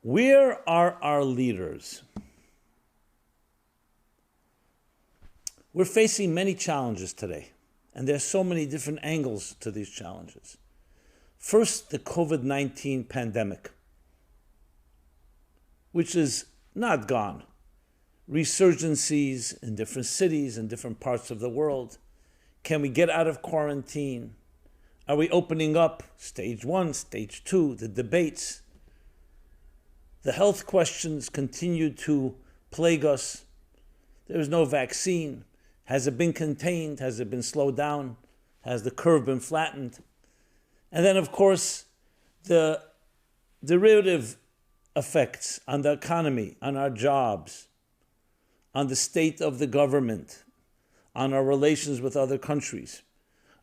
Where are our leaders? We're facing many challenges today, and there's so many different angles to these challenges. First, the COVID-19 pandemic, which is not gone. Resurgencies in different cities and different parts of the world. Can we get out of quarantine? Are we opening up? Stage 1, stage 2, the debates. The health questions continue to plague us. There is no vaccine. Has it been contained? Has it been slowed down? Has the curve been flattened? And then, of course, the derivative effects on the economy, on our jobs, on the state of the government, on our relations with other countries,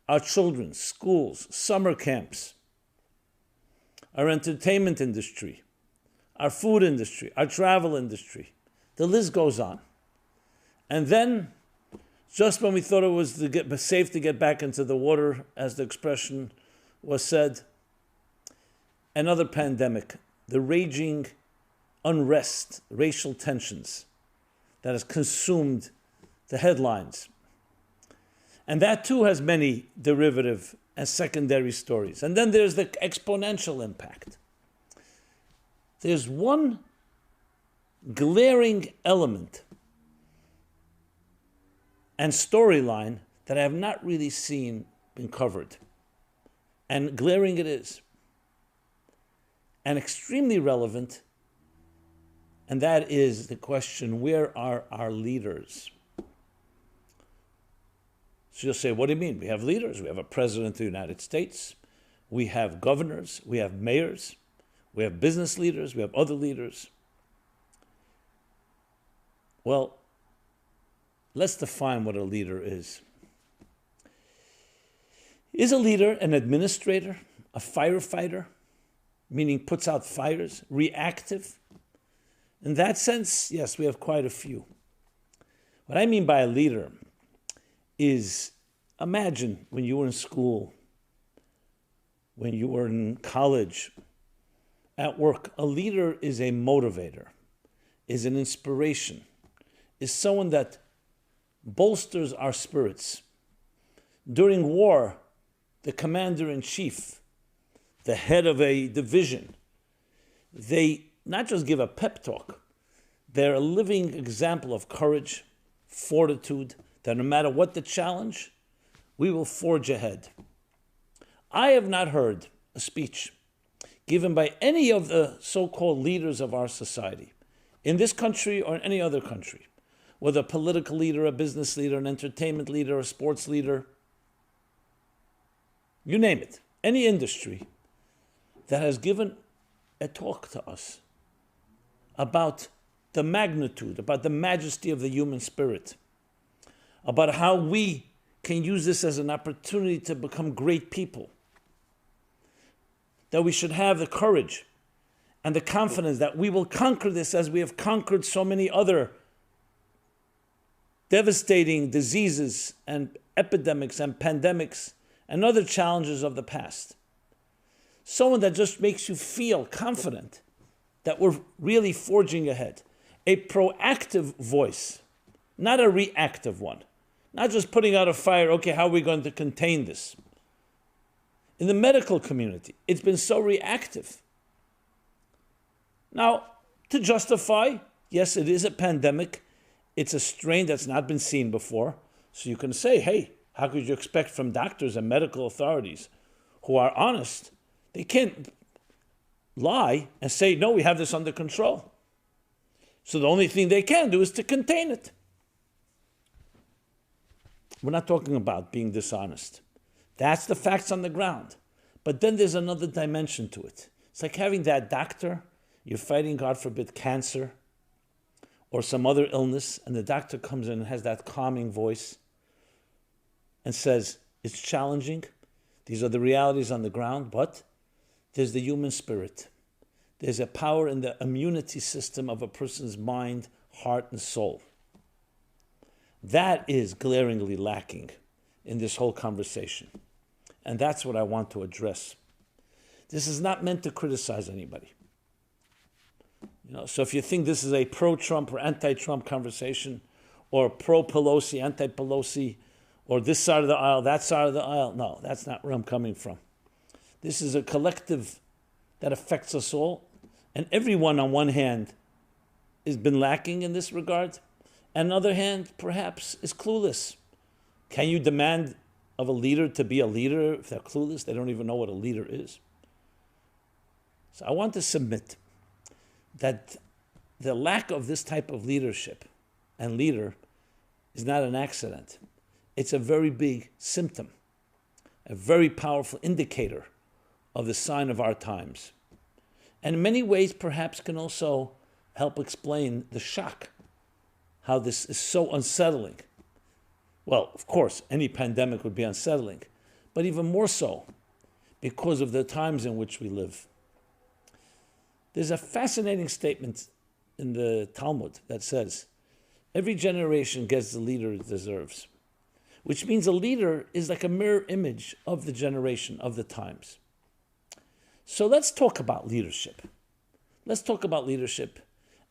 our children, schools, summer camps, our entertainment industry, our food industry, our travel industry. The list goes on. And then, just when we thought it was safe to get back into the water, as the expression was said, another pandemic, the raging unrest, racial tensions that has consumed the headlines. And that too has many derivative and secondary stories. And then there's the exponential impact. There's one glaring element and storyline that I have not really seen been covered. And glaring it is. And extremely relevant. And that is the question, where are our leaders? So you'll say, what do you mean? We have leaders. We have a president of the United States. We have governors. We have mayors. We have business leaders. We have other leaders. Well, let's define what a leader is. Is a leader an administrator, a firefighter, meaning puts out fires, reactive? In that sense, yes, we have quite a few. What I mean by a leader is, imagine when you were in school, when you were in college, at work, a leader is a motivator, is an inspiration, is someone that bolsters our spirits. During war, the commander-in-chief, the head of a division, they not just give a pep talk, they're a living example of courage, fortitude, that no matter what the challenge, we will forge ahead. I have not heard a speech given by any of the so-called leaders of our society, in this country or in any other country, whether a political leader, a business leader, an entertainment leader, a sports leader, you name it, any industry that has given a talk to us about the magnitude, about the majesty of the human spirit, about how we can use this as an opportunity to become great people, that we should have the courage and the confidence that we will conquer this as we have conquered so many other devastating diseases and epidemics and pandemics and other challenges of the past. Someone that just makes you feel confident that we're really forging ahead. A proactive voice, not a reactive one. Not just putting out a fire, okay, how are we going to contain this? In the medical community, it's been so reactive. Now, to justify, yes, it is a pandemic. It's a strain that's not been seen before. So you can say, hey, how could you expect from doctors and medical authorities who are honest? They can't lie and say, no, we have this under control. So the only thing they can do is to contain it. We're not talking about being dishonest. That's the facts on the ground. But then there's another dimension to it. It's like having that doctor, you're fighting, God forbid, cancer or some other illness, and the doctor comes in and has that calming voice and says, it's challenging. These are the realities on the ground, but there's the human spirit. There's a power in the immunity system of a person's mind, heart, and soul. That is glaringly lacking in this whole conversation. And that's what I want to address. This is not meant to criticize anybody. So if you think this is a pro-Trump or anti-Trump conversation, or pro-Pelosi, anti-Pelosi, or this side of the aisle, that side of the aisle, no, that's not where I'm coming from. This is a collective that affects us all, and everyone on one hand has been lacking in this regard, and on the other hand, perhaps is clueless. Can you demand of a leader to be a leader if they're clueless? They don't even know what a leader is. So I want to submit that the lack of this type of leadership and leader is not an accident. It's a very big symptom, a very powerful indicator of the sign of our times. And in many ways, perhaps can also help explain the shock, how this is so unsettling. Well, of course, any pandemic would be unsettling, but even more so because of the times in which we live. There's a fascinating statement in the Talmud that says, every generation gets the leader it deserves, which means a leader is like a mirror image of the generation, of the times. So let's talk about leadership. Let's talk about leadership,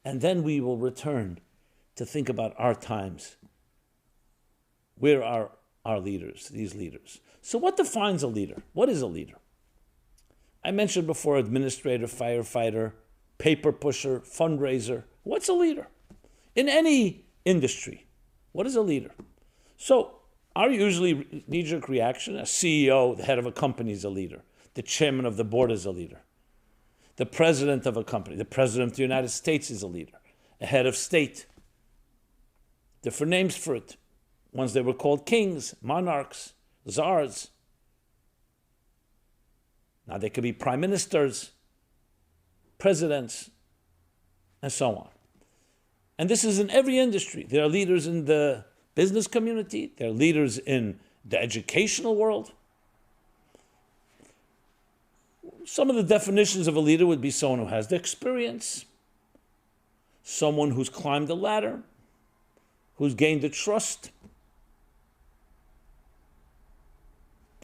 and then we will return to think about our times. Where are our leaders, these leaders? So what defines a leader? What is a leader? I mentioned before administrator, firefighter, paper pusher, fundraiser. What's a leader? In any industry, what is a leader? So our usually knee-jerk reaction, a CEO, the head of a company is a leader. The chairman of the board is a leader. The president of a company, the president of the United States is a leader. A head of state. Different names for it. Once they were called kings, monarchs, czars. Now they could be prime ministers, presidents, and so on. And this is in every industry. There are leaders in the business community. There are leaders in the educational world. Some of the definitions of a leader would be someone who has the experience, someone who's climbed the ladder, who's gained the trust.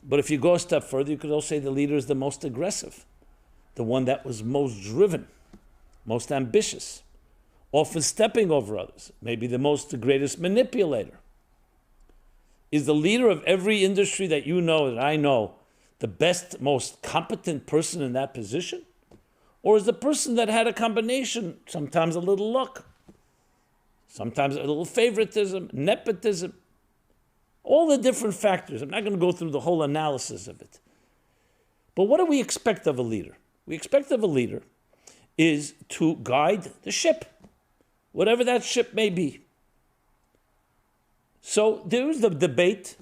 But if you go a step further, you could also say the leader is the most aggressive, the one that was most driven, most ambitious, often stepping over others, maybe the greatest manipulator. Is the leader of every industry that you know, that I know, the best, most competent person in that position? Or is the person that had a combination, sometimes a little luck, sometimes a little favoritism, nepotism, all the different factors? I'm not going to go through the whole analysis of it. But what do we expect of a leader? We expect of a leader is to guide the ship, whatever that ship may be. So there is the debate,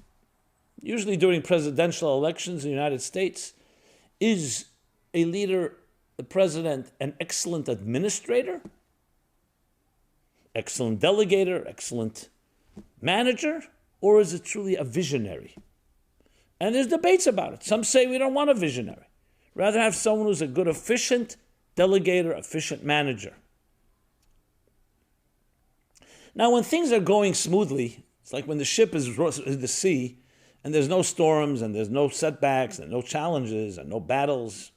usually during presidential elections in the United States, is a leader, the president, an excellent administrator, excellent delegator, excellent manager, or is it truly a visionary? And there's debates about it. Some say we don't want a visionary. Rather have someone who's a good, efficient delegator, efficient manager. Now, when things are going smoothly, it's like when the ship is in the sea and there's no storms and there's no setbacks and no challenges and no battles,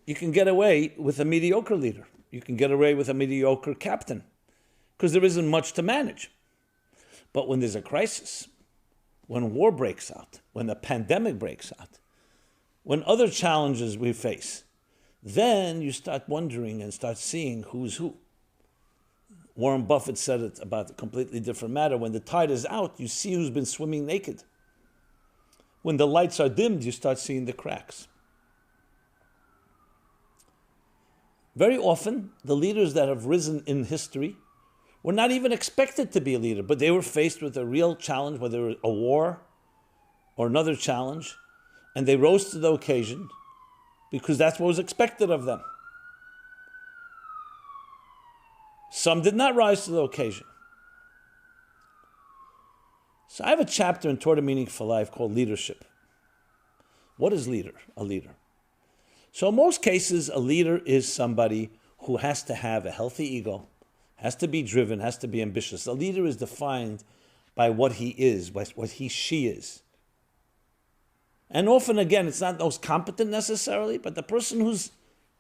you can get away with a mediocre leader. You can get away with a mediocre captain because there isn't much to manage. But when there's a crisis, when war breaks out, when the pandemic breaks out, when other challenges we face, then you start wondering and start seeing who's who. Warren Buffett said it about a completely different matter. When the tide is out, you see who's been swimming naked. When the lights are dimmed, you start seeing the cracks. Very often, the leaders that have risen in history were not even expected to be a leader, but they were faced with a real challenge, whether it was a war or another challenge, and they rose to the occasion because that's what was expected of them. Some did not rise to the occasion. So I have a chapter in Torah Meaning for Life called Leadership. What is leader? A leader. So in most cases, a leader is somebody who has to have a healthy ego, has to be driven, has to be ambitious. A leader is defined by what he is, what she is. And often, again, it's not those competent necessarily, but the person who's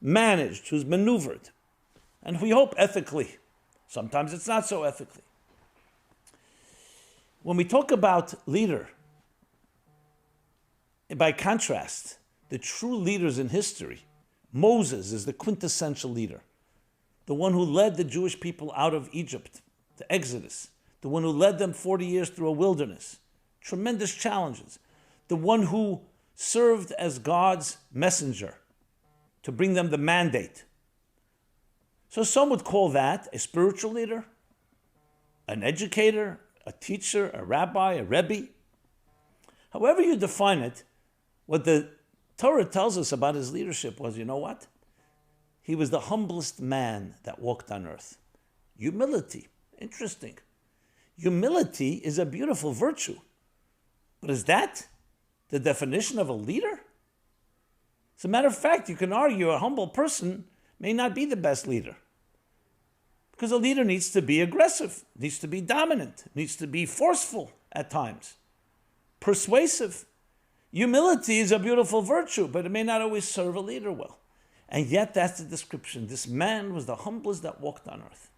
managed, who's maneuvered. And we hope ethically. Sometimes it's not so ethically. When we talk about leader, by contrast, the true leaders in history, Moses is the quintessential leader, the one who led the Jewish people out of Egypt, the Exodus, the one who led them 40 years through a wilderness, tremendous challenges, the one who served as God's messenger to bring them the mandate. So some would call that a spiritual leader, an educator, a teacher, a rabbi, a rebbe. However you define it, what the Torah tells us about his leadership was, you know what? He was the humblest man that walked on earth. Humility. Interesting. Humility is a beautiful virtue. But is that the definition of a leader? As a matter of fact, you can argue a humble person may not be the best leader. Because a leader needs to be aggressive, needs to be dominant, needs to be forceful at times, persuasive. Humility is a beautiful virtue, but it may not always serve a leader well. And yet that's the description. This man was the humblest that walked on earth.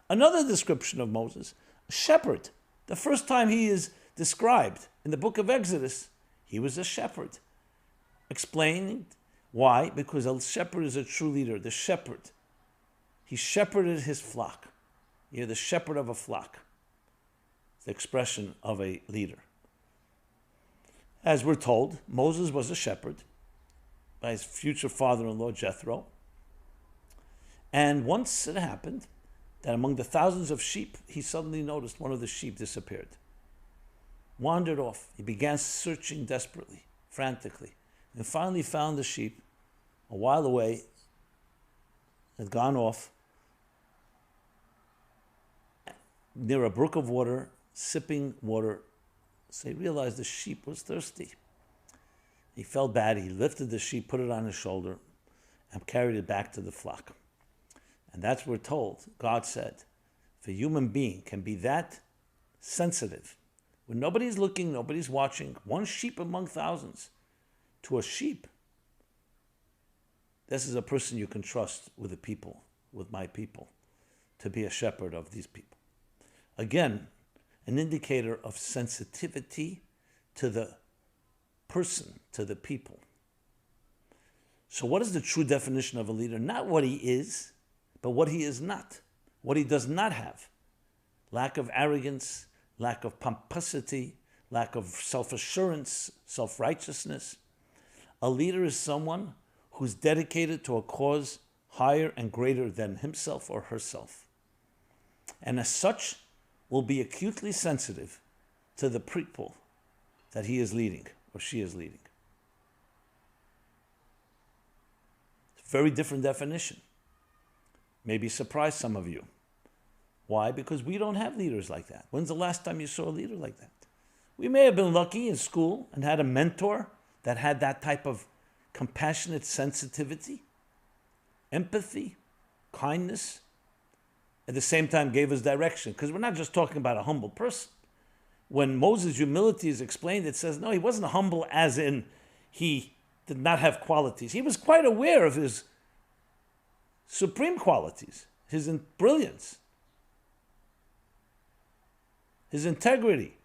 Another description of Moses, a shepherd. The first time he is described in the book of Exodus, he was a shepherd. Explaining why? Because a shepherd is a true leader. The shepherd, he shepherded his flock. You're the shepherd of a flock. It's the expression of a leader. As we're told, Moses was a shepherd by his future father-in-law Jethro. And once it happened that among the thousands of sheep, he suddenly noticed one of the sheep disappeared. Wandered off. He began searching desperately, frantically, and finally found the sheep a while away, had gone off near a brook of water, sipping water. So he realized the sheep was thirsty. He felt bad. He lifted the sheep, put it on his shoulder, and carried it back to the flock. And that's what we're told. God said, if a human being can be that sensitive, when nobody's looking, nobody's watching, one sheep among thousands, to a sheep, this is a person you can trust with the people, with my people, to be a shepherd of these people. Again, an indicator of sensitivity to the person, to the people. So what is the true definition of a leader? Not what he is, but what he is not, what he does not have. Lack of arrogance, lack of pomposity, lack of self-assurance, self-righteousness. A leader is someone who's dedicated to a cause higher and greater than himself or herself. And as such, will be acutely sensitive to the people that he is leading or she is leading. Very different definition. Maybe surprise some of you. Why? Because we don't have leaders like that. When's the last time you saw a leader like that? We may have been lucky in school and had a mentor that had that type of compassionate sensitivity, empathy, kindness, at the same time gave us direction. Because we're not just talking about a humble person. When Moses' humility is explained, it says, no, he wasn't humble as in he did not have qualities. He was quite aware of his supreme qualities, his brilliance, his integrity,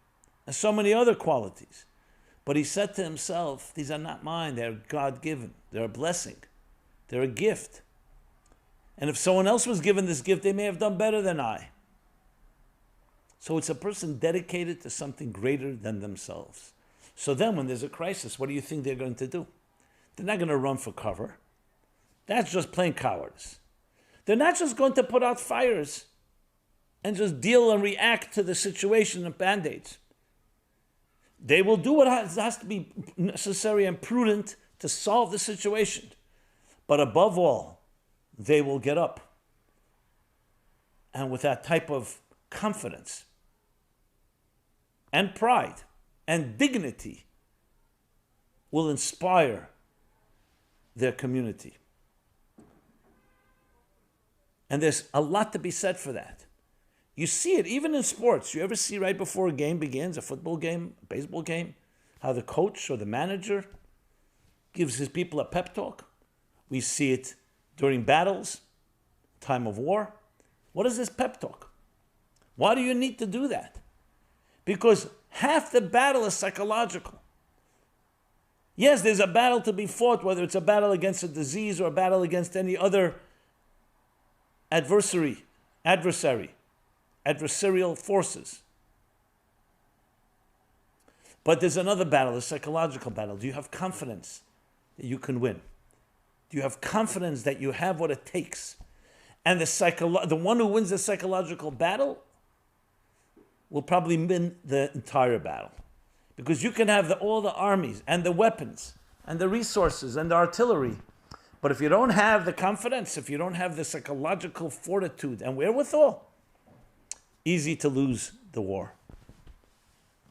and so many other qualities. But he said to himself, these are not mine, they're God-given, they're a blessing, they're a gift. And if someone else was given this gift, they may have done better than I. So it's a person dedicated to something greater than themselves. So then when there's a crisis, what do you think they're going to do? They're not going to run for cover. That's just plain cowardice. They're not just going to put out fires and just deal and react to the situation of band-aids. They will do what has to be necessary and prudent to solve the situation. But above all, they will get up. And with that type of confidence and pride and dignity will inspire their community. And there's a lot to be said for that. You see it even in sports. You ever see right before a game begins, a football game, a baseball game, how the coach or the manager gives his people a pep talk? We see it during battles, time of war. What is this pep talk? Why do you need to do that? Because half the battle is psychological. Yes, there's a battle to be fought, whether it's a battle against a disease or a battle against any other adversarial forces. But there's another battle, a psychological battle. Do you have confidence that you can win? Do you have confidence that you have what it takes? And the one who wins the psychological battle will probably win the entire battle. Because you can have all the armies and the weapons and the resources and the artillery. But if you don't have the confidence, if you don't have the psychological fortitude and wherewithal, easy to lose the war.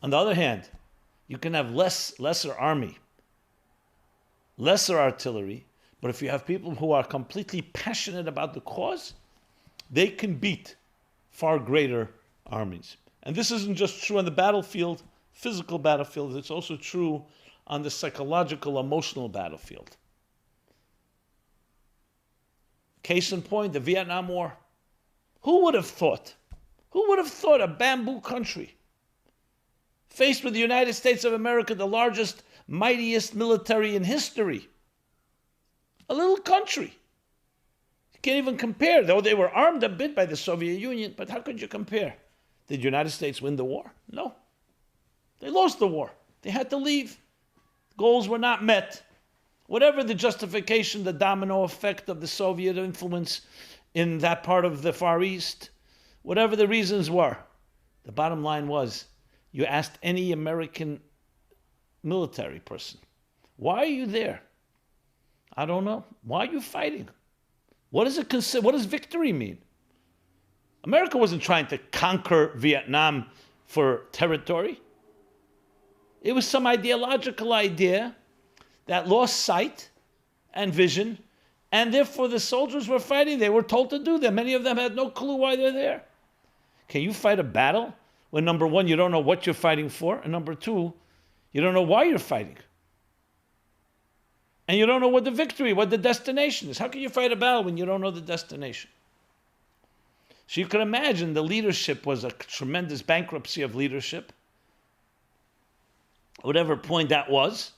On the other hand, you can have lesser army, lesser artillery, but if you have people who are completely passionate about the cause, they can beat far greater armies. And this isn't just true on the battlefield, physical battlefield, it's also true on the psychological, emotional battlefield. Case in point, the Vietnam War. Who would have thought a bamboo country faced with the United States of America, the largest, mightiest military in history, a little country. You can't even compare, though they were armed a bit by the Soviet Union, but how could you compare? Did the United States win the war? No. They lost the war. They had to leave. Goals were not met. Whatever the justification, the domino effect of the Soviet influence in that part of the Far East, whatever the reasons were, the bottom line was, you asked any American military person, why are you there? I don't know. Why are you fighting? What does victory mean? America wasn't trying to conquer Vietnam for territory. It was some ideological idea that lost sight and vision, and therefore the soldiers were fighting. They were told to do that. Many of them had no clue why they're there. Can you fight a battle when, number one, you don't know what you're fighting for, and number two, you don't know why you're fighting? And you don't know what the destination is. How can you fight a battle when you don't know the destination? So you can imagine the leadership was a tremendous bankruptcy of leadership. Whatever point that was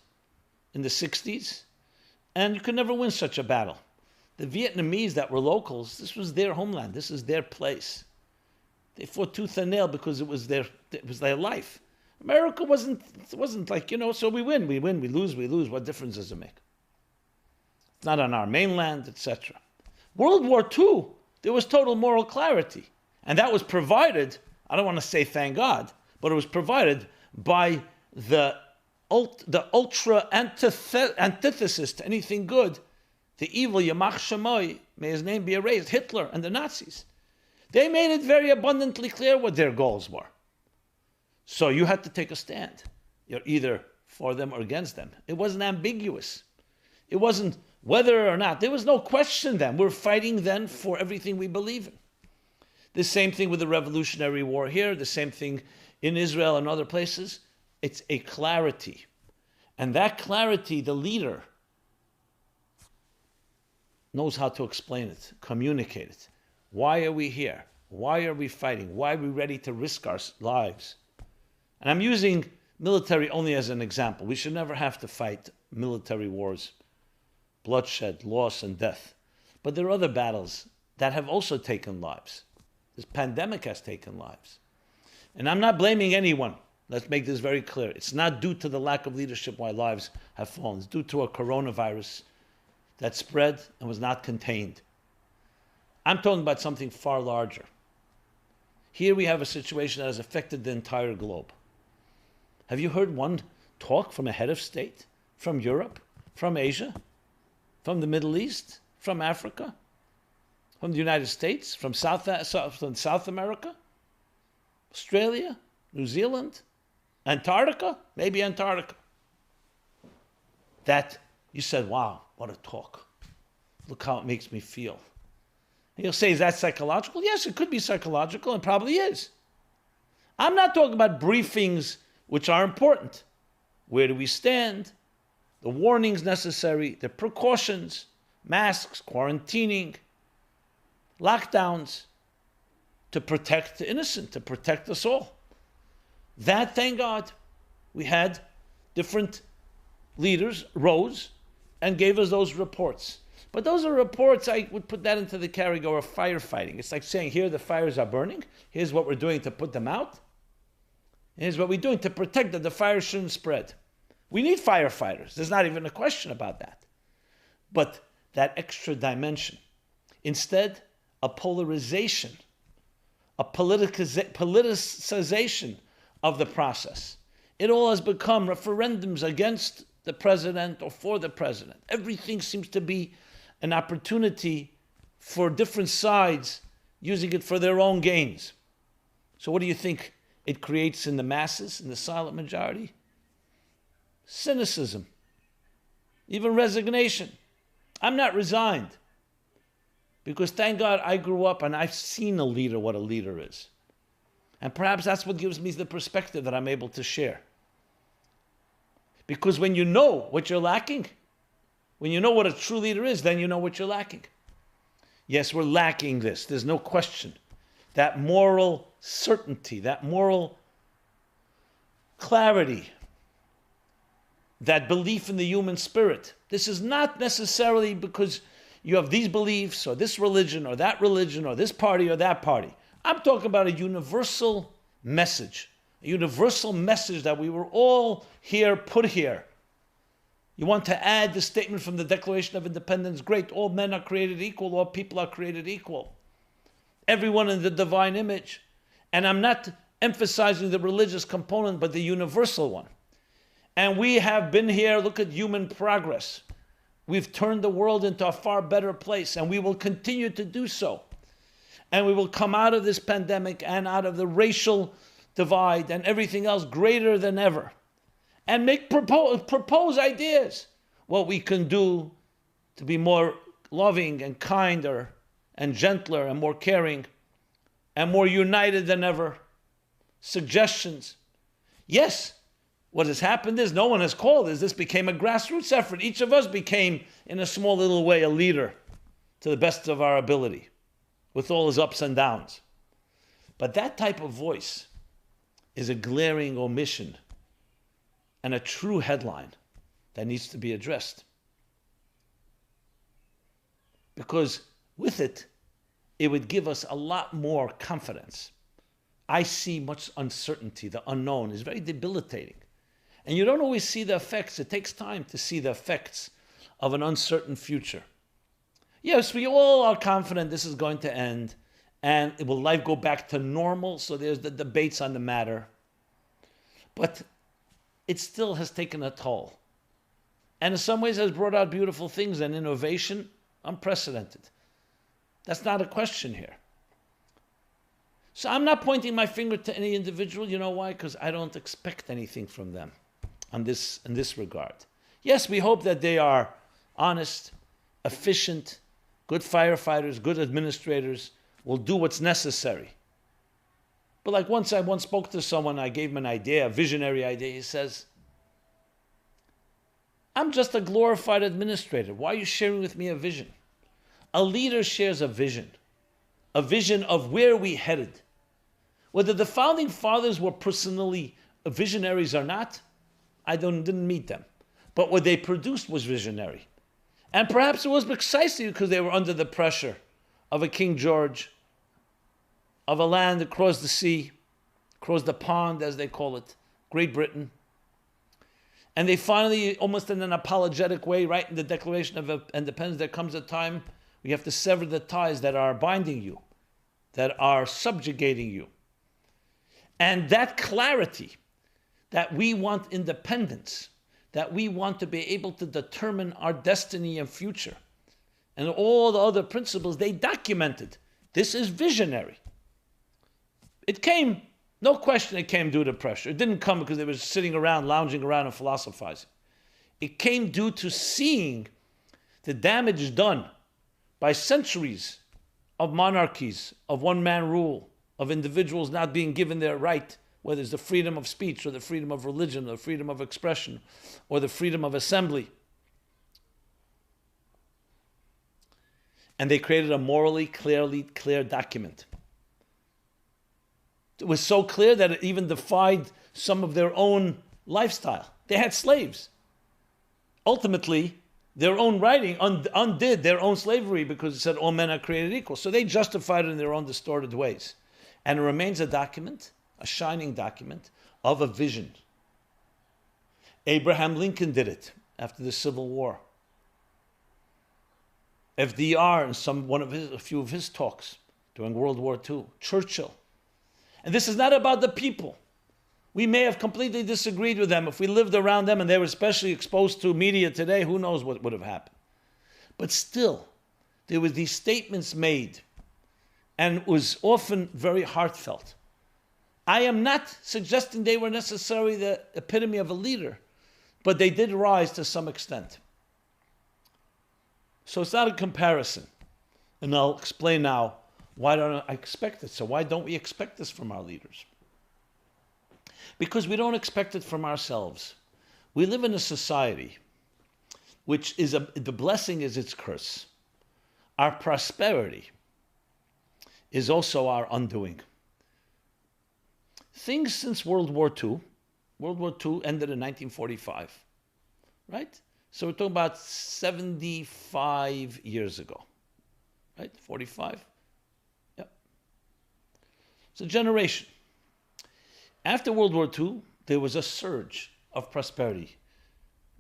in the 60s. And you could never win such a battle. The Vietnamese that were locals, this was their homeland. This is their place. They fought tooth and nail because it was their life. America wasn't like, so we win, we lose. What difference does it make? It's not on our mainland, etc. World War II, there was total moral clarity. And that was provided, I don't want to say thank God, but it was provided by the ultra antithesis to anything good, the evil Yamach Shemoy, may his name be erased, Hitler and the Nazis. They made it very abundantly clear what their goals were. So you had to take a stand. You're either for them or against them. It wasn't ambiguous. It wasn't whether or not. There was no question then. We're fighting then for everything we believe in. The same thing with the Revolutionary War here, the same thing in Israel and other places. It's a clarity. And that clarity, the leader knows how to explain it, communicate it. Why are we here? Why are we fighting? Why are we ready to risk our lives? And I'm using military only as an example. We should never have to fight military wars, bloodshed, loss, and death. But there are other battles that have also taken lives. This pandemic has taken lives. And I'm not blaming anyone. Let's make this very clear. It's not due to the lack of leadership why lives have fallen. It's due to a coronavirus that spread and was not contained. I'm talking about something far larger. Here we have a situation that has affected the entire globe. Have you heard one talk from a head of state from Europe, from Asia, from the Middle East, from Africa, from the United States, from South America, Australia, New Zealand, Antarctica, maybe Antarctica, that you said, wow, what a talk. Look how it makes me feel. And you'll say, is that psychological? Yes, it could be psychological and probably is. I'm not talking about briefings which are important. Where do we stand? The warnings necessary, the precautions, masks, quarantining, lockdowns to protect the innocent, to protect us all. That, thank God, we had different leaders rose and gave us those reports. But those are reports, I would put that into the category of firefighting. It's like saying, here the fires are burning, here's what we're doing to put them out, here's what we're doing to protect that the fire shouldn't spread. We need firefighters. There's not even a question about that. But that extra dimension, instead, a polarization, a politicization of the process. It all has become referendums against the president or for the president. Everything seems to be an opportunity for different sides using it for their own gains. So what do you think it creates in the masses, in the silent majority? Cynicism, even resignation. I'm not resigned because thank God I grew up and I've seen a leader, what a leader is. And perhaps that's what gives me the perspective that I'm able to share. Because when you know what you're lacking, when you know what a true leader is, then you know what you're lacking. Yes, we're lacking this. There's no question. That moral certainty, that moral clarity, that belief in the human spirit. This is not necessarily because you have these beliefs or this religion or this party or that party. I'm talking about a universal message that we were all here, put here. You want to add the statement from the Declaration of Independence, great, all men are created equal, all people are created equal. Everyone in the divine image. And I'm not emphasizing the religious component, but the universal one. And we have been here, look at human progress. We've turned the world into a far better place, and we will continue to do so. And we will come out of this pandemic and out of the racial divide and everything else greater than ever. And propose ideas, what we can do to be more loving and kinder and gentler and more caring and more united than ever. Suggestions. Yes, what has happened is no one has called this. This became a grassroots effort. Each of us became, in a small little way, a leader to the best of our ability, with all his ups and downs. But that type of voice is a glaring omission and a true headline that needs to be addressed. Because with it, it would give us a lot more confidence. I see much uncertainty. The unknown is very debilitating. And you don't always see the effects. It takes time to see the effects of an uncertain future. Yes, we all are confident this is going to end and will life go back to normal? So there's the debates on the matter. But it still has taken a toll. And in some ways has brought out beautiful things and innovation, unprecedented. That's not a question here. So I'm not pointing my finger to any individual. You know why? Because I don't expect anything from them in this regard. Yes, we hope that they are honest, efficient, good firefighters, good administrators, will do what's necessary. But like I once spoke to someone, I gave him an idea, a visionary idea. He says, I'm just a glorified administrator. Why are you sharing with me a vision? A leader shares a vision of where we headed. Whether the founding fathers were personally visionaries or not, I didn't meet them. But what they produced was visionary. And perhaps it was precisely because they were under the pressure of a King George, of a land across the sea, across the pond, as they call it, Great Britain. And they finally, almost in an apologetic way, right in the Declaration of Independence, there comes a time we have to sever the ties that are binding you, that are subjugating you. And that clarity, that we want independence, that we want to be able to determine our destiny and future, and all the other principles they documented. This is visionary. It came, no question it came due to pressure. It didn't come because they were sitting around, lounging around and philosophizing. It came due to seeing the damage done by centuries of monarchies, of one-man rule, of individuals not being given their right, whether it's the freedom of speech or the freedom of religion or the freedom of expression or the freedom of assembly. And they created a morally clear document. It was so clear that it even defied some of their own lifestyle. They had slaves. Ultimately, their own writing undid their own slavery because it said all men are created equal. So they justified it in their own distorted ways. And it remains a document, a shining document of a vision. Abraham Lincoln did it after the Civil War. FDR in a few of his talks during World War II. Churchill. And this is not about the people. We may have completely disagreed with them. If we lived around them and they were especially exposed to media today, who knows what would have happened. But still, there were these statements made, and it was often very heartfelt. I am not suggesting they were necessarily the epitome of a leader, but they did rise to some extent. So it's not a comparison. And I'll explain now why don't I expect it. So why don't we expect this from our leaders? Because we don't expect it from ourselves. We live in a society which is the blessing is its curse. Our prosperity is also our undoing. Things since World War II ended in 1945, right? So we're talking about 75 years ago, right? 45? Yep. It's a generation. After World War II, there was a surge of prosperity.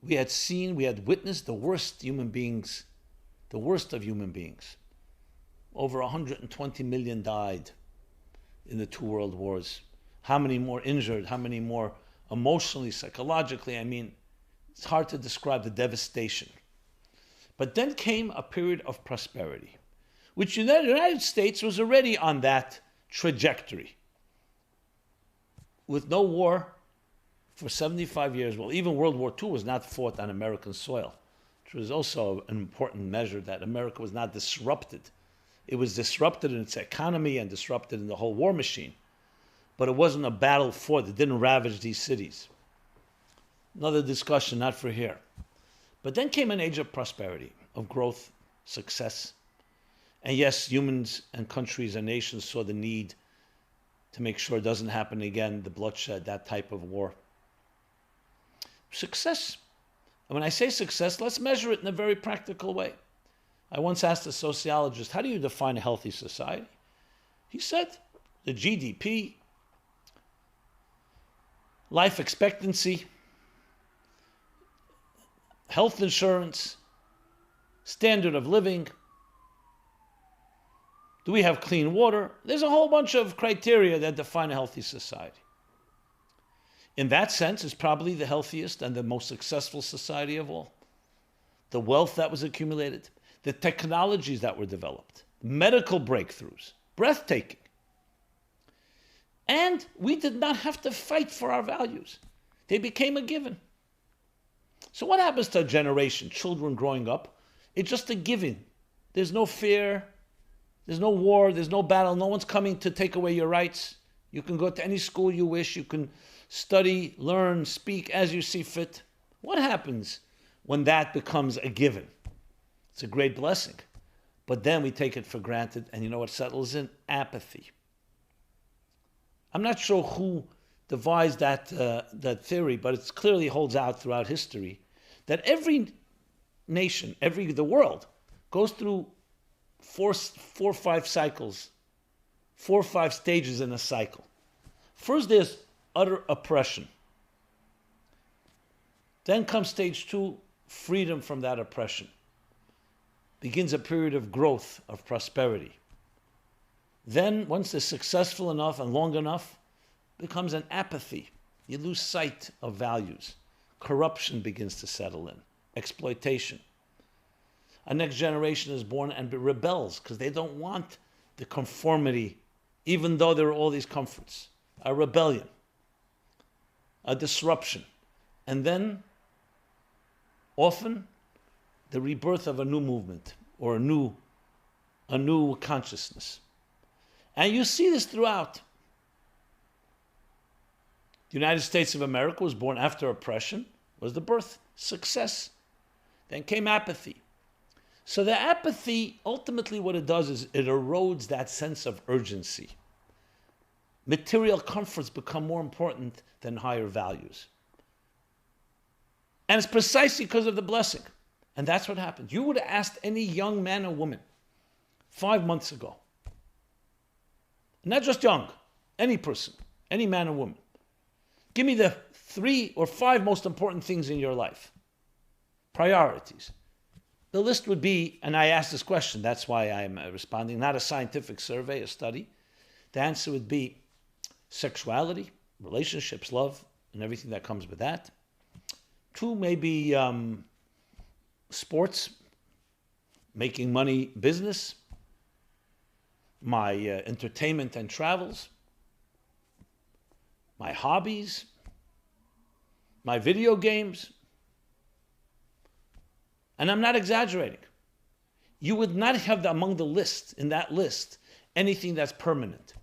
We had witnessed the worst of human beings. Over 120 million died in the two world wars. How many more injured? How many more emotionally, psychologically? I mean, it's hard to describe the devastation. But then came a period of prosperity, which the United States was already on that trajectory. With no war for 75 years, well, even World War II was not fought on American soil, which was also an important measure that America was not disrupted. It was disrupted in its economy and disrupted in the whole war machine. But it wasn't a battle fought. It didn't ravage these cities. Another discussion, not for here. But then came an age of prosperity, of growth, success. And yes, humans and countries and nations saw the need to make sure it doesn't happen again, the bloodshed, that type of war. Success. And when I say success, let's measure it in a very practical way. I once asked a sociologist, how do you define a healthy society? He said, the GDP, life expectancy, health insurance, standard of living. Do we have clean water? There's a whole bunch of criteria that define a healthy society. In that sense, it's probably the healthiest and the most successful society of all. The wealth that was accumulated, the technologies that were developed, medical breakthroughs, breathtaking. And we did not have to fight for our values. They became a given. So what happens to a generation, children growing up? It's just a given. There's no fear. There's no war, there's no battle, no one's coming to take away your rights. You can go to any school you wish, you can study, learn, speak as you see fit. What happens when that becomes a given? It's a great blessing. But then we take it for granted, and you know what settles in? Apathy. I'm not sure who devised that theory, but it clearly holds out throughout history, that every nation, the world, goes through four or five cycles, 4 or 5 stages in a cycle. First, there's utter oppression. Then comes stage 2, freedom from that oppression. Begins a period of growth, of prosperity. Then, once they're successful enough and long enough, becomes an apathy. You lose sight of values. Corruption begins to settle in. Exploitation. A next generation is born and rebels because they don't want the conformity, even though there are all these comforts. A rebellion, a disruption, and then often the rebirth of a new movement or a new consciousness. And you see this throughout. The United States of America was born after oppression, was the birth, success. Then came apathy. So the apathy, ultimately what it does is it erodes that sense of urgency. Material comforts become more important than higher values. And it's precisely because of the blessing. And that's what happens. You would have asked any young man or woman 5 months ago, not just young, any person, any man or woman, give me the 3 or 5 most important things in your life. Priorities. The list would be, and I asked this question, that's why I'm responding, not a scientific survey, a study. The answer would be sexuality, relationships, love, and everything that comes with that. 2, maybe sports, making money, business, my entertainment and travels, my hobbies, my video games. And I'm not exaggerating. You would not have among the list, in that list, anything that's permanent.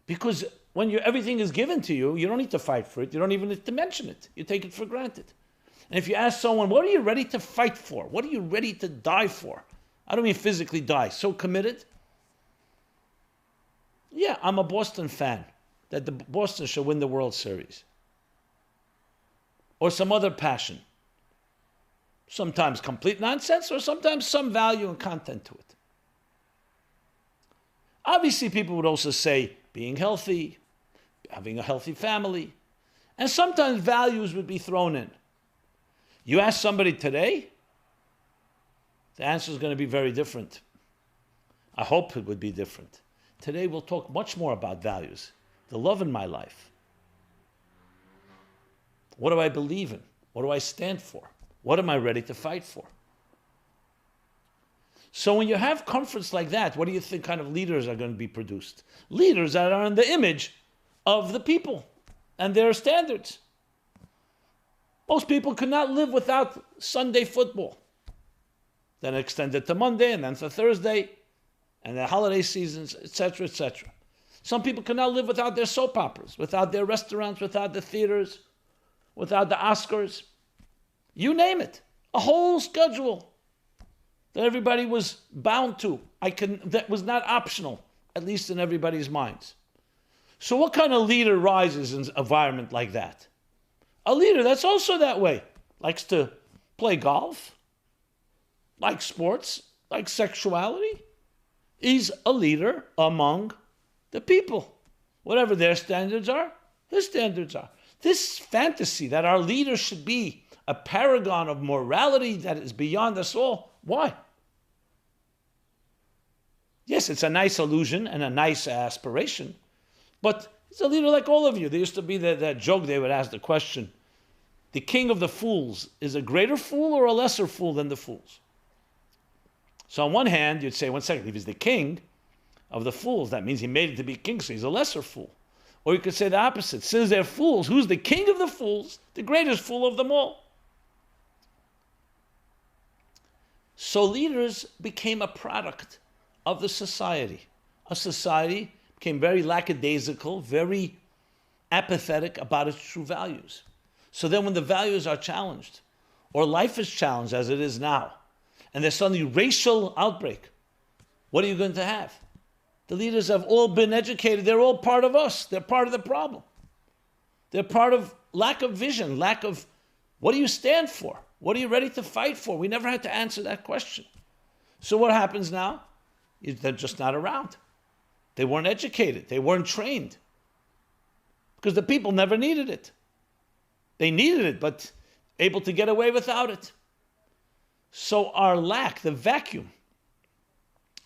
Because when everything is given to you, you don't need to fight for it. You don't even need to mention it. You take it for granted. And if you ask someone, what are you ready to fight for? What are you ready to die for? I don't mean physically die. So committed? Yeah, I'm a Boston fan. That the Boston should win the World Series. Or some other passion. Sometimes complete nonsense, or sometimes some value and content to it. Obviously, people would also say being healthy, having a healthy family, and sometimes values would be thrown in. You ask somebody today, the answer is going to be very different. I hope it would be different. Today we'll talk much more about values, the love in my life. What do I believe in? What do I stand for? What am I ready to fight for? So when you have comforts like that, what do you think kind of leaders are going to be produced? Leaders that are in the image of the people and their standards. Most people could not live without Sunday football. Then extended to Monday, and then to Thursday, and the holiday seasons, etc., etc. Some people could not live without their soap operas, without their restaurants, without the theaters, without the Oscars. You name it. A whole schedule that everybody was bound to. That was not optional, at least in everybody's minds. So what kind of leader rises in an environment like that? A leader that's also that way. Likes to play golf, likes sports, likes sexuality. He's a leader among the people. Whatever their standards are, his standards are. This fantasy that our leaders should be a paragon of morality that is beyond us all, why? Yes, it's a nice illusion and a nice aspiration, but he's a leader like all of you. There used to be that joke, they would ask the question, the king of the fools is a greater fool or a lesser fool than the fools? So on one hand, you'd say, one second, if he's the king of the fools, that means he made it to be king, so he's a lesser fool. Or you could say the opposite. Since they're fools, who's the king of the fools? The greatest fool of them all. So leaders became a product of the society. A society became very lackadaisical, very apathetic about its true values. So then when the values are challenged, or life is challenged as it is now, and there's suddenly racial outbreak, what are you going to have? The leaders have all been educated. They're all part of us. They're part of the problem. They're part of lack of vision, lack of what do you stand for? What are you ready to fight for? We never had to answer that question. So what happens now? They're just not around. They weren't educated. They weren't trained. Because the people never needed it. They needed it, but able to get away without it. So our lack, the vacuum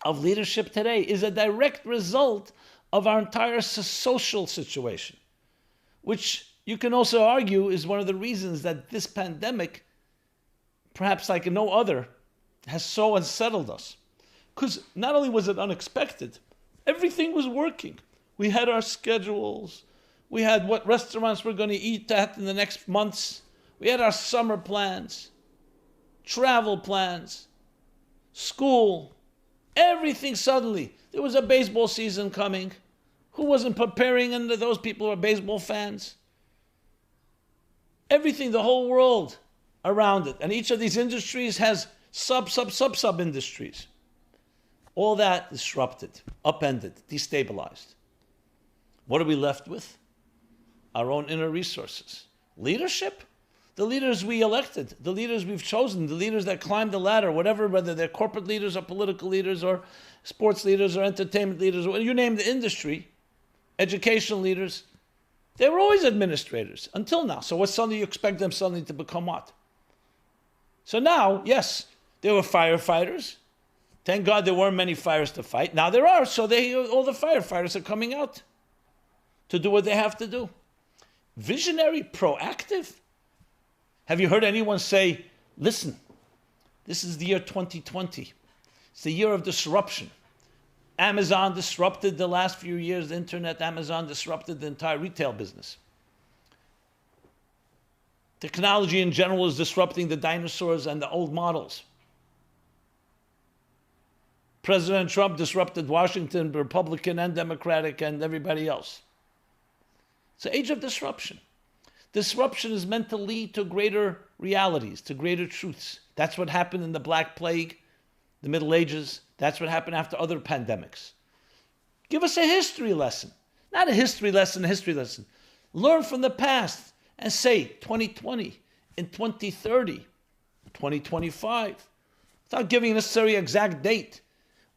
of leadership today is a direct result of our entire social situation, which you can also argue is one of the reasons that this pandemic, perhaps like no other, has so unsettled us. Because not only was it unexpected, everything was working. We had our schedules. We had what restaurants we're going to eat at in the next months. We had our summer plans, travel plans, school, everything suddenly. There was a baseball season coming. Who wasn't preparing? And those people who are baseball fans. Everything, the whole world around it. And each of these industries has sub industries. All that disrupted, upended, destabilized. What are we left with? Our own inner resources. Leadership? The leaders we elected, the leaders we've chosen, the leaders that climbed the ladder, whatever, whether they're corporate leaders or political leaders or sports leaders or entertainment leaders, or you name the industry, educational leaders, they were always administrators until now. So what suddenly you expect them suddenly to become what? So now, yes, they were firefighters. Thank God there weren't many fires to fight. Now there are, so all the firefighters are coming out to do what they have to do. Visionary, proactive. Have you heard anyone say, listen, this is the year 2020. It's the year of disruption. Amazon disrupted the last few years, the internet. Amazon disrupted the entire retail business. Technology in general is disrupting the dinosaurs and the old models. President Trump disrupted Washington, Republican and Democratic, and everybody else. It's an age of disruption. Disruption is meant to lead to greater realities, to greater truths. That's what happened in the Black Plague, the Middle Ages. That's what happened after other pandemics. Give us a history lesson. Not a history lesson. Learn from the past and say 2020, in 2030, 2025. Without giving a necessary exact date.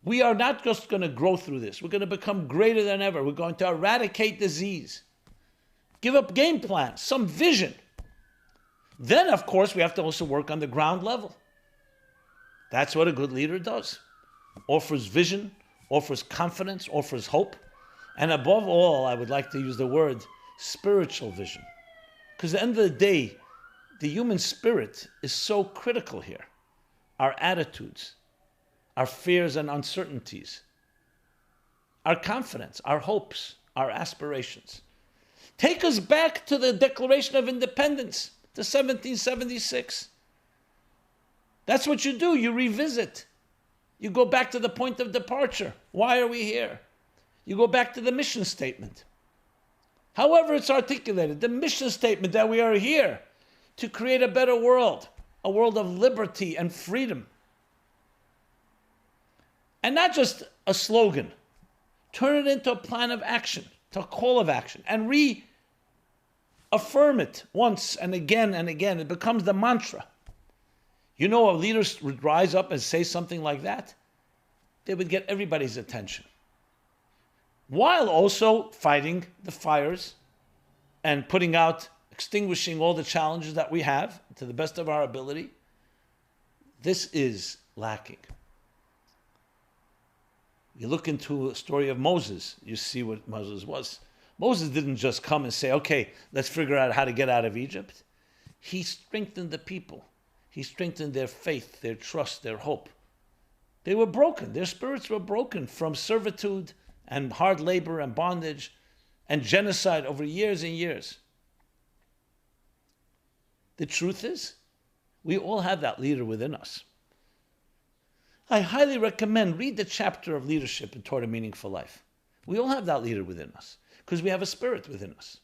We are not just going to grow through this. We're going to become greater than ever. We're going to eradicate disease. Give up game plans, some vision. Then, of course, we have to also work on the ground level. That's what a good leader does. Offers vision, offers confidence, offers hope. And above all, I would like to use the word spiritual vision. Because at the end of the day, the human spirit is so critical here. Our attitudes, our fears and uncertainties, our confidence, our hopes, our aspirations. Take us back to the Declaration of Independence, to 1776. That's what you do. You revisit. You go back to the point of departure. Why are we here? You go back to the mission statement. However it's articulated, the mission statement that we are here to create a better world, a world of liberty and freedom. And not just a slogan. Turn it into a plan of action, to a call of action, and reaffirm it once and again and again. It becomes the mantra. You know, if leaders would rise up and say something like that, they would get everybody's attention. While also fighting the fires and extinguishing all the challenges that we have to the best of our ability. This is lacking. You look into a story of Moses, you see what Moses was. Moses didn't just come and say, okay, let's figure out how to get out of Egypt. He strengthened the people. He strengthened their faith, their trust, their hope. They were broken. Their spirits were broken from servitude and hard labor and bondage and genocide over years and years. The truth is, we all have that leader within us. I highly recommend read the chapter of leadership in Toward a Meaningful Life. We all have that leader within us because we have a spirit within us.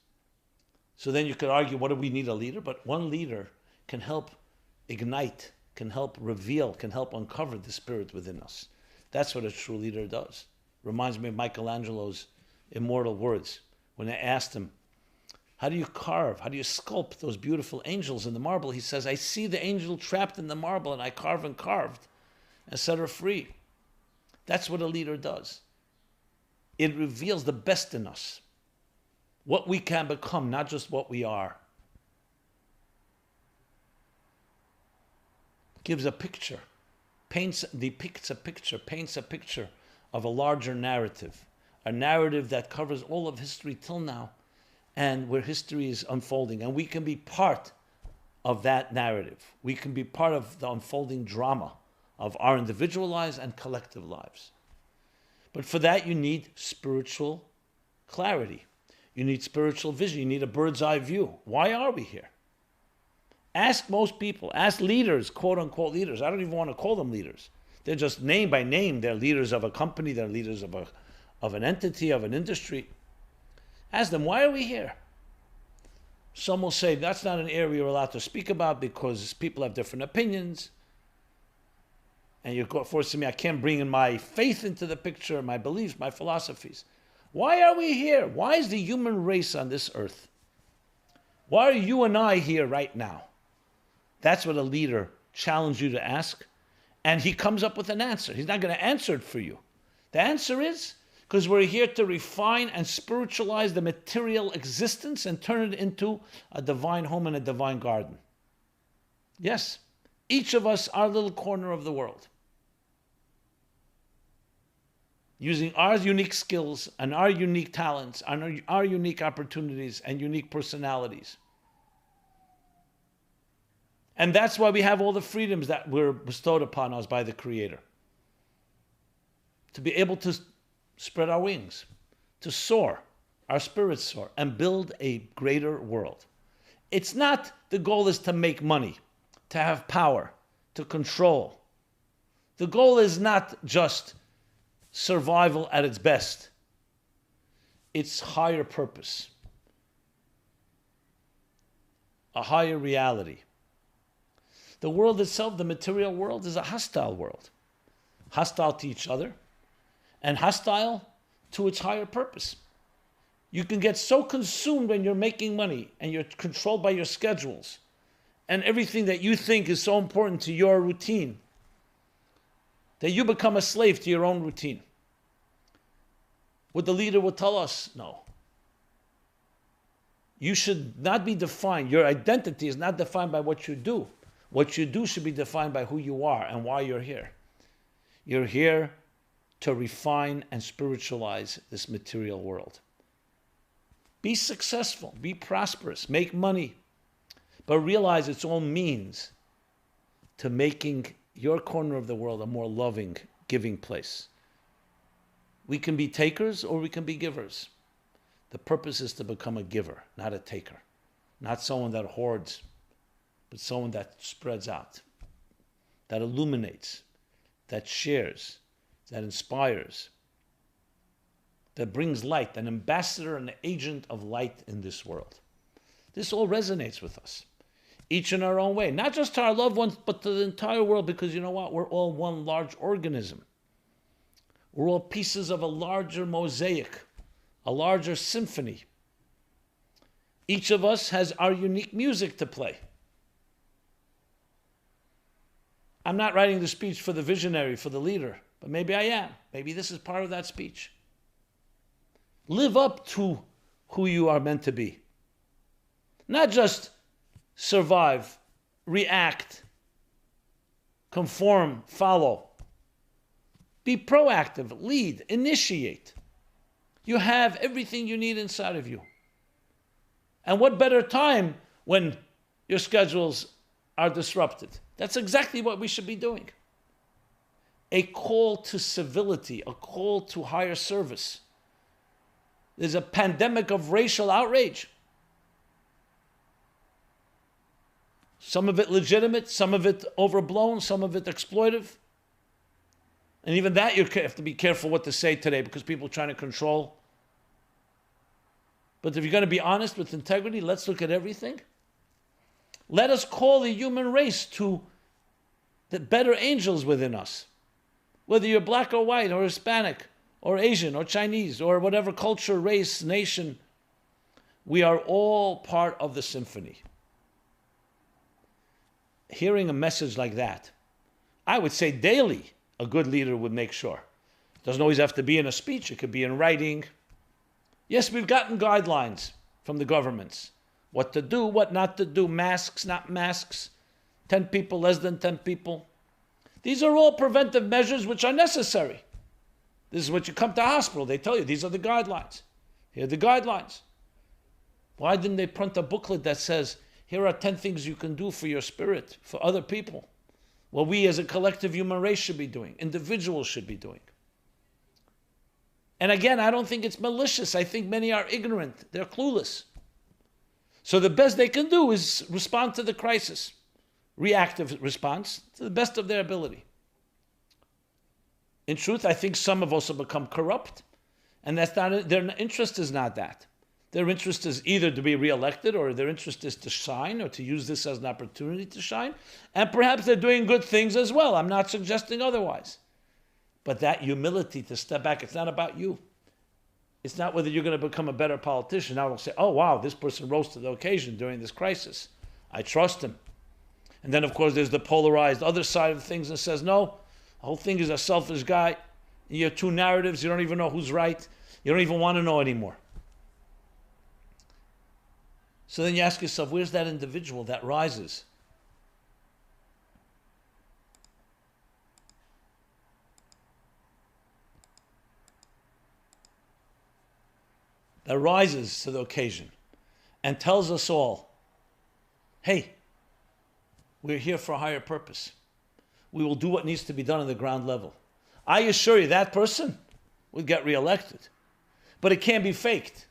So then you could argue, what do we need a leader? But one leader can help ignite, can help reveal, can help uncover the spirit within us. That's what a true leader does. Reminds me of Michelangelo's immortal words when I asked him, how do you carve, how do you sculpt those beautiful angels in the marble? He says, I see the angel trapped in the marble and I carve and carved and set her free. That's what a leader does. It reveals the best in us, what we can become, not just what we are. Gives a picture, depicts a picture, paints a picture of a larger narrative, a narrative that covers all of history till now, and where history is unfolding. And we can be part of that narrative. We can be part of the unfolding drama of our individual lives and collective lives. But for that, you need spiritual clarity. You need spiritual vision. You need a bird's eye view. Why are we here? Ask most people. Ask leaders, quote unquote leaders. I don't even want to call them leaders. They're just name by name. They're leaders of a company. They're leaders of an entity, of an industry. Ask them, why are we here? Some will say, that's not an area we're allowed to speak about because people have different opinions. And you're forcing me, I can't bring in my faith into the picture, my beliefs, my philosophies. Why are we here? Why is the human race on this earth? Why are you and I here right now? That's what a leader challenged you to ask. And he comes up with an answer. He's not going to answer it for you. The answer is because we're here to refine and spiritualize the material existence and turn it into a divine home and a divine garden. Yes, each of us, our little corner of the world. Using our unique skills and our unique talents and our unique opportunities and unique personalities. And that's why we have all the freedoms that were bestowed upon us by the Creator. To be able to spread our wings, to soar, our spirits soar, and build a greater world. It's not the goal is to make money, to have power, to control. The goal is not just survival at its best. It's higher purpose, a higher reality. The world itself, the material world, is a hostile world. Hostile to each other and hostile to its higher purpose. You can get so consumed when you're making money and you're controlled by your schedules and everything that you think is so important to your routine that you become a slave to your own routine. What the leader will tell us, no. You should not be defined. Your identity is not defined by what you do. What you do should be defined by who you are and why you're here. You're here to refine and spiritualize this material world. Be successful, be prosperous, make money, but realize it's all means to making your corner of the world a more loving, giving place. We can be takers or we can be givers. The purpose is to become a giver, not a taker. Not someone that hoards, but someone that spreads out, that illuminates, that shares, that inspires, that brings light, an ambassador, an agent of light in this world. This all resonates with us, each in our own way, not just to our loved ones, but to the entire world, because you know what? We're all one large organism. We're all pieces of a larger mosaic, a larger symphony. Each of us has our unique music to play. I'm not writing the speech for the visionary, for the leader, but maybe I am. Maybe this is part of that speech. Live up to who you are meant to be. Not just survive, react, conform, follow. Be proactive, lead, initiate. You have everything you need inside of you. And what better time when your schedules are disrupted? That's exactly what we should be doing. A call to civility, a call to higher service. There's a pandemic of racial outrage. Some of it legitimate, some of it overblown, some of it exploitive. And even that you have to be careful what to say today because people are trying to control. But if you're going to be honest with integrity, let's look at everything. Let us call the human race to the better angels within us. Whether you're black or white or Hispanic or Asian or Chinese or whatever culture, race, nation, we are all part of the symphony. Hearing a message like that, I would say daily, a good leader would make sure. It doesn't always have to be in a speech. It could be in writing. Yes, we've gotten guidelines from the governments. What to do, what not to do, masks, not masks, 10 people, less than 10 people. These are all preventive measures which are necessary. This is what you come to hospital. They tell you, these are the guidelines. Here are the guidelines. Why didn't they print a booklet that says, here are 10 things you can do for your spirit, for other people? What we as a collective human race should be doing, individuals should be doing. And again, I don't think it's malicious. I think many are ignorant. They're clueless. So the best they can do is respond to the crisis. Reactive response to the best of their ability. In truth, I think some have also become corrupt, and that's not their interest is not that. Their interest is either to be reelected, or their interest is to shine, or to use this as an opportunity to shine. And perhaps they're doing good things as well. I'm not suggesting otherwise. But that humility to step back, it's not about you. It's not whether you're going to become a better politician. Now we'll say, oh, wow, this person rose to the occasion during this crisis. I trust him. And then, of course, there's the polarized other side of things that says, no, the whole thing is a selfish guy. You have two narratives. You don't even know who's right. You don't even want to know anymore. So then you ask yourself, where's that individual that rises? That rises to the occasion and tells us all, hey, we're here for a higher purpose. We will do what needs to be done on the ground level. I assure you that person would get reelected. But it can't be faked.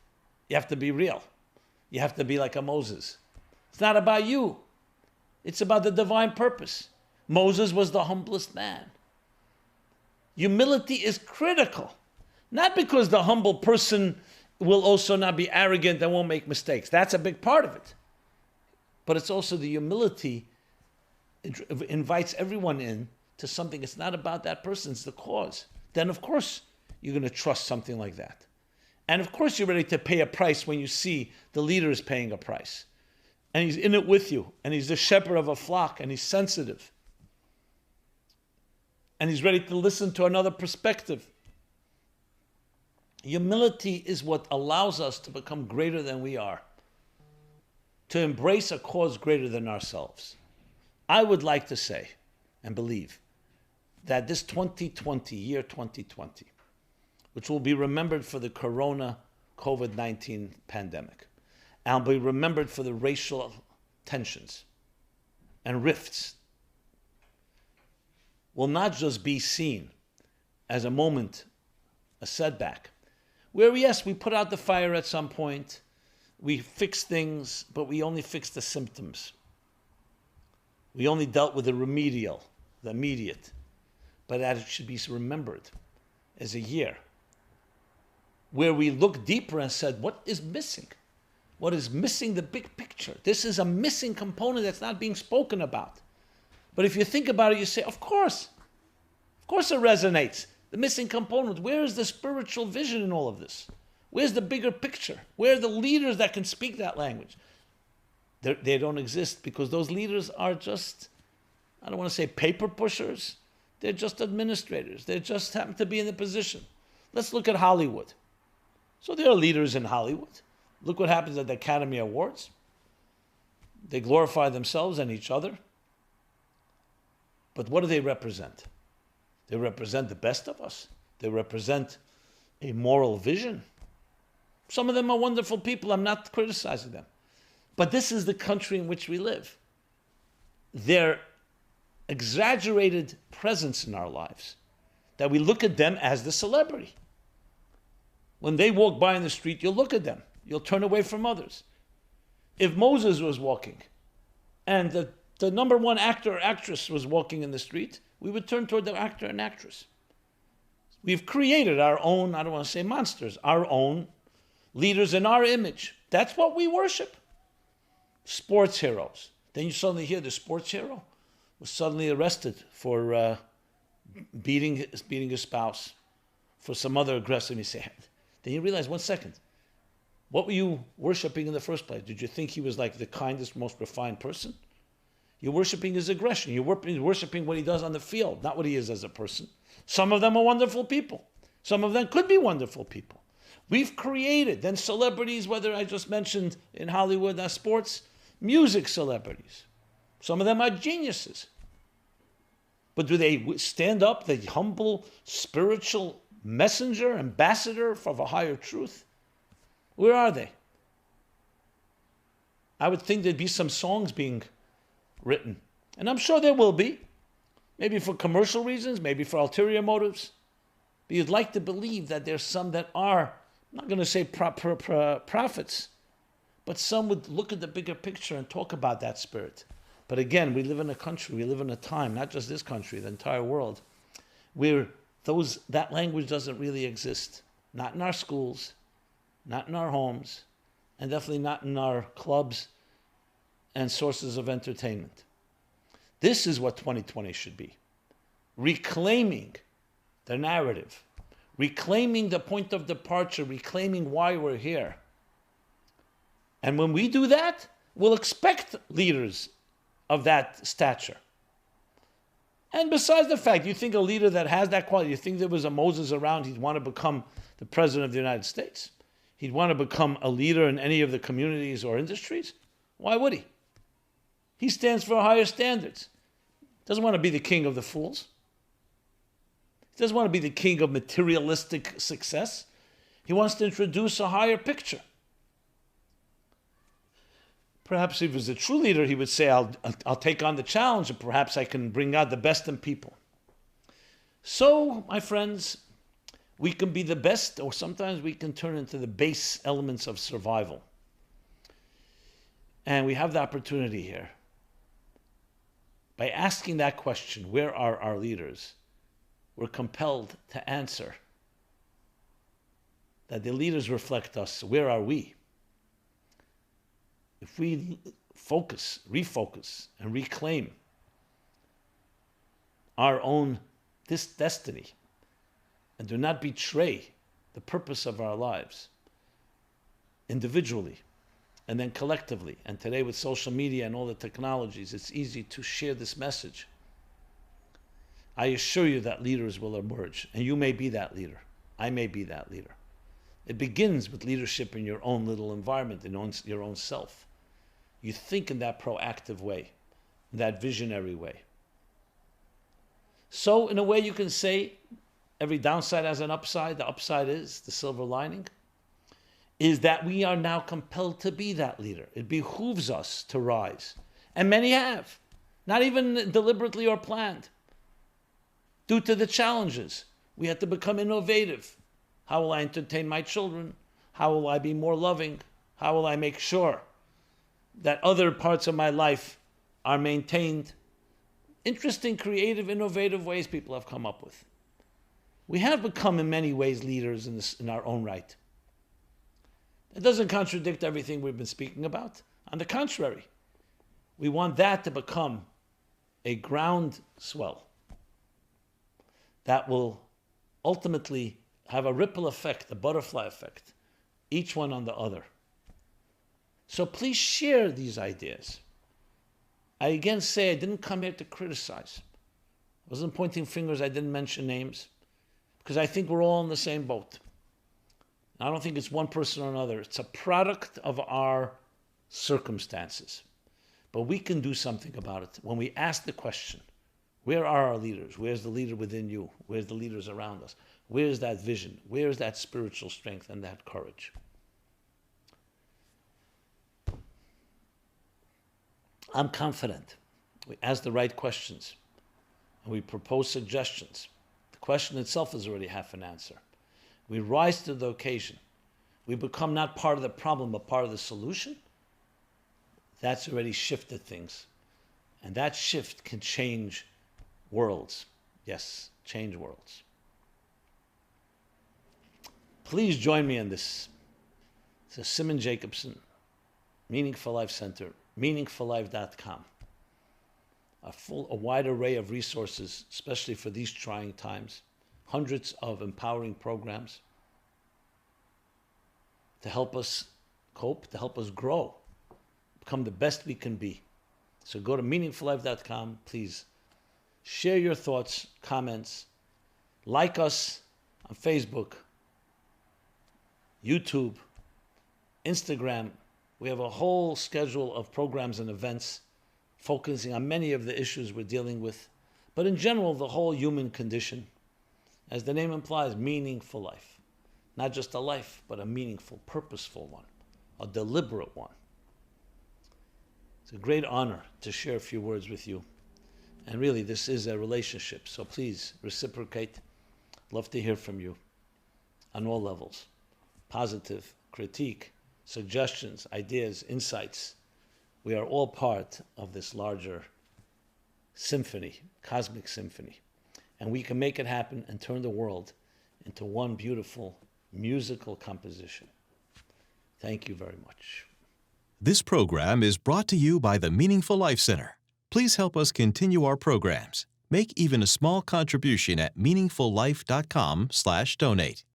You have to be real. You have to be like a Moses. It's not about you. It's about the divine purpose. Moses was the humblest man. Humility is critical. Not because the humble person will also not be arrogant and won't make mistakes. That's a big part of it. But it's also the humility. It invites everyone in to something. It's not about that person, it's the cause. Then, of course, you're going to trust something like that. And of course, you're ready to pay a price when you see the leader is paying a price. And he's in it with you. And he's the shepherd of a flock. And he's sensitive. And he's ready to listen to another perspective. Humility is what allows us to become greater than we are. To embrace a cause greater than ourselves. I would like to say and believe that this 2020, year 2020, which will be remembered for the corona COVID-19 pandemic, and will be remembered for the racial tensions and rifts, will not just be seen as a moment, a setback, where yes, we put out the fire at some point, we fixed things, but we only fixed the symptoms. We only dealt with the remedial, the immediate, but that it should be remembered as a year where we looked deeper and said, what is missing? What is missing? The big picture. This is a missing component that's not being spoken about. But if you think about it, you say, of course it resonates. The missing component. Where is the spiritual vision in all of this? Where's the bigger picture? Where are the leaders that can speak that language? They don't exist because those leaders are just, I don't want to say paper pushers. They're just administrators. They just happen to be in the position. Let's look at Hollywood. So there are leaders in Hollywood. Look what happens at the Academy Awards. They glorify themselves and each other. But what do they represent? They represent the best of us. They represent a moral vision. Some of them are wonderful people. I'm not criticizing them. But this is the country in which we live. Their exaggerated presence in our lives, that we look at them as the celebrity. When they walk by in the street, you'll look at them. You'll turn away from others. If Moses was walking and the number one actor or actress was walking in the street, we would turn toward the actor and actress. We've created our own, I don't want to say monsters, our own leaders in our image. That's what we worship. Sports heroes. Then you suddenly hear the sports hero was suddenly arrested for beating his spouse, for some other aggressive. You say, then you realize, 1 second, what were you worshiping in the first place? Did you think he was like the kindest, most refined person? You're worshiping his aggression. You're worshiping what he does on the field, not what he is as a person. Some of them are wonderful people. Some of them could be wonderful people. We've created, then celebrities, whether I just mentioned in Hollywood, sports, music celebrities. Some of them are geniuses. But do they stand up, the humble, spiritual messenger, ambassador of a higher truth? Where are they? I would think there'd be some songs being written. And I'm sure there will be. Maybe for commercial reasons, maybe for ulterior motives. But you'd like to believe that there's some that are, I'm not going to say prophets, but some would look at the bigger picture and talk about that spirit. But again, we live in a country, we live in a time, not just this country, the entire world, where that language doesn't really exist. Not in our schools, not in our homes, and definitely not in our clubs and sources of entertainment. This is what 2020 should be. Reclaiming the narrative, reclaiming the point of departure, reclaiming why we're here. And when we do that, we'll expect leaders of that stature. And besides the fact, you think a leader that has that quality, you think there was a Moses around, he'd want to become the president of the United States? He'd want to become a leader in any of the communities or industries? Why would he? He stands for higher standards. Doesn't want to be the king of the fools. He doesn't want to be the king of materialistic success. He wants to introduce a higher picture. Perhaps if he was a true leader, he would say, I'll take on the challenge, and perhaps I can bring out the best in people. So, my friends, we can be the best, or sometimes we can turn into the base elements of survival. And we have the opportunity here. By asking that question, where are our leaders? We're compelled to answer that the leaders reflect us. Where are we? If we focus, refocus, and reclaim our own this destiny and do not betray the purpose of our lives individually and then collectively, and today with social media and all the technologies, it's easy to share this message. I assure you that leaders will emerge, and you may be that leader. I may be that leader. It begins with leadership in your own little environment, in your own self. You think in that proactive way, in that visionary way. So, in a way, you can say every downside has an upside. The upside is, the silver lining, is that we are now compelled to be that leader. It behooves us to rise. And many have, not even deliberately or planned. Due to the challenges, we have to become innovative. How will I entertain my children? How will I be more loving? How will I make sure that other parts of my life are maintained? Interesting, creative, innovative ways people have come up with. We have become in many ways leaders in our own right. It doesn't contradict everything we've been speaking about. On the contrary, we want that to become a groundswell that will ultimately have a ripple effect, a butterfly effect, each one on the other. So please share these ideas. I again say I didn't come here to criticize. I wasn't pointing fingers, I didn't mention names, because I think we're all in the same boat. I don't think it's one person or another. It's a product of our circumstances. But we can do something about it when we ask the question, where are our leaders? Where's the leader within you? Where's the leaders around us? Where's that vision? Where's that spiritual strength and that courage? I'm confident. We ask the right questions and we propose suggestions. The question itself is already half an answer. We rise to the occasion. We become not part of the problem, but part of the solution. That's already shifted things. And that shift can change worlds. Yes, change worlds. Please join me in this. It's Simon Jacobson, Meaningful Life Center, meaningfullife.com. A wide array of resources, especially for these trying times. Hundreds of empowering programs to help us cope, to help us grow, become the best we can be. So go to meaningfullife.com. Please share your thoughts, comments. Like us on Facebook, YouTube, Instagram. We have a whole schedule of programs and events focusing on many of the issues we're dealing with. But in general, the whole human condition. As the name implies, meaningful life. Not just a life, but a meaningful, purposeful one. A deliberate one. It's a great honor to share a few words with you. And really, this is a relationship. So please reciprocate. Love to hear from you on all levels. Positive, critique, suggestions, ideas, insights. We are all part of this larger symphony, cosmic symphony. And we can make it happen and turn the world into one beautiful musical composition. Thank you very much. This program is brought to you by the Meaningful Life Center. Please help us continue our programs. Make even a small contribution at meaningfullife.com/donate.